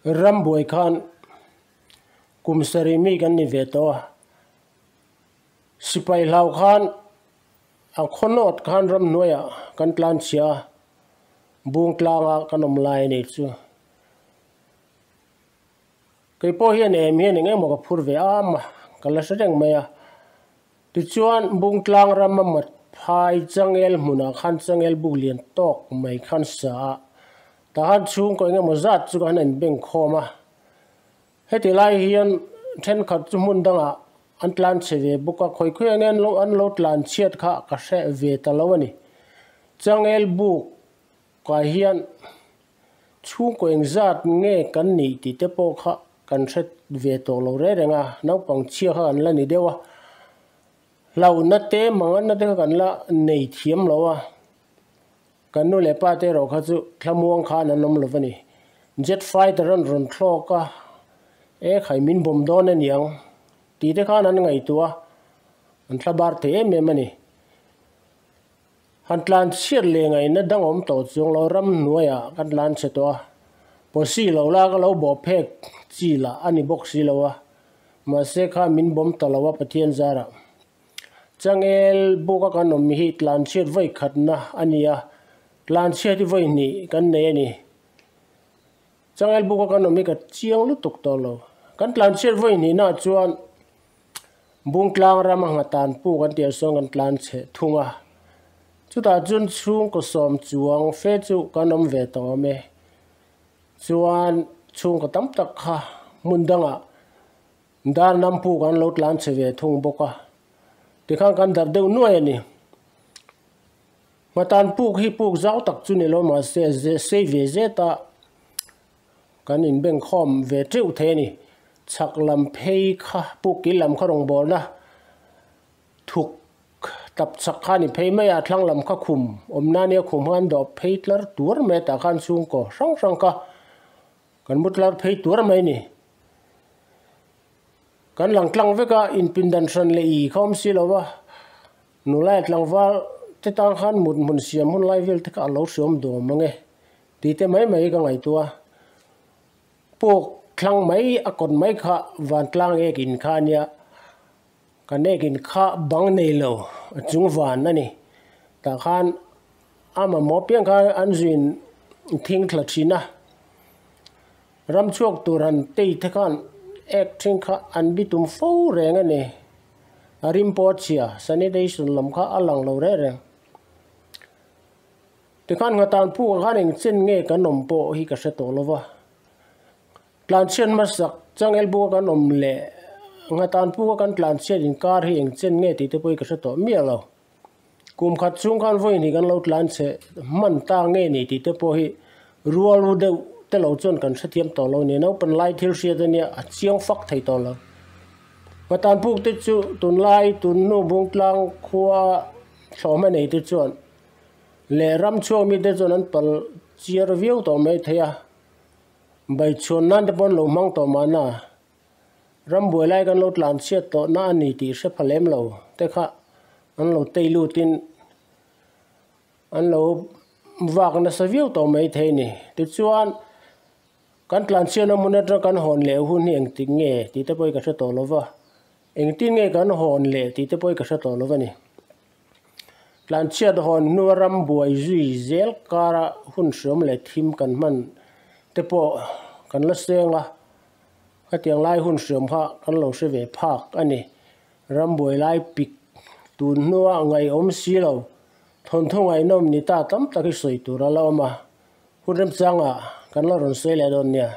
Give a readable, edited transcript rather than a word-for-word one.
ram buai khan kum sari mi kan ni ve to sipai lau khan a khonot khan ram noya kan tlan chia bung tlanga kanom lai ni chu cái po hiền em hiền nghe một cái phur về am cái sẽ đằng mày tu chuan bung tlang ram mà phai changel muna khan changel bu lian tok mai khan sa ta han chung ko nghe một zat chu kan en beng khoma heti lai hiền then khat chu mun danga an tlan che ve buka khoi khoi ngen lo an lo tlan chiat kha ka se ve ta lo ni changel bu ka hiền chung ko eng zat nge kan ni ti te po kha kan set về tổ lâu rẽ rằng nấu bằng chia hơn là này đều lâu nát té mà nát té kan là này thiếm lâu kan nu le pa te ro kha chu thlamuang kha na nom lo vani jet fighter ron thlo ka e khai min bom don an yang ti te kha nan ngai tua an thlabar te me mani han tlan chiar le ngai na dangom to chung lo ram nuaya kan lan che to po si lo la ka lo bo phek chi la ani box si lo wa ma se kha min bom to lo wa pathian zara changel bu ka kanom mi hi tlan chet voi khat na ania tlan chet voi ni kan ne ni changel bu ka kanom mi ka chiang lu tuk to lo kan tlan chet voi ni na chuan bung tlang ram nga tan pu kan tia song kan tlan che thunga chu ta chun chung ko som chuang fe chu kanom ve to me chuan chung ko tam tak kha mundanga dar nam pu kan lo tlan che ve thung boka ti khang kan dar deu nuai ni matan pu hi pu zau tak chu ni lo ma se ve zeta kan in beng khom ve treu the ni chak lam phei kha pu ki lam kha rong bol na thuk tập sắc khan ni phei mai a thlang lam kha khum omna ne khum han do phei tlar tur me ta khan chung ko sang sang ka kan mutlar phei tur mai ni kan lang tlang veka in pindan san le i khom si lowa nu lai tlang wal te tang khan mun siam hun lai vel te ka lo siom do mange ti te mai ka ngai tua pok thlang mai a kon mai kha van tlang e kin kha nia kan e kin kha bang nei lo chung van na ni ta khan ama mo piang kha an zin thing thlachina ram chuak turan tei the khan acting kha an bi tum fo reng ani arim pochia sanitation lam kha alang lo re reng te khan ngatan pu khan eng chen nge kanom po hi ka se to lova tlan chen ma sak changel bu kan om le ngatan pu kan tlan chen in kar hi eng chen nge ti te poi ka se to mi lo kum khat chung kan voi ni kan lo tlan che man ta nge ni ti te po hi rual ru de te lo chon kan se thiam to lo ni no pan lai thil sia de ni a chiang fak thei to lo ngatan pu te chu tun lai tun no bung tlang khuwa thoma nei te chon le ram chu mi de chon an pal chiar view to mai theya bai chon nan de bon lo mang to mana ram boi lai kan lo tlan sia to na ni ti se phalem lo te kha an lo tei lu tin an lo wak na sa view to mai the ni te chuan kan tlan sia na mun tra kan hon le hun ni eng ting nge ti te poi ka se to lova eng tin nge kan hon le ti te poi ka se to lova ni tlan sia do hon nu ram boi zui zel kara hun som le thim kan man te po kan la senga ka tiang lai hun som kha kan lo se ve phak ani ram boi lai pik tun nuwa ngai om si lo thon thong ai nom ni ta tam ta ki soi tu ra lo ma hun rem changa kan la ron se le don nia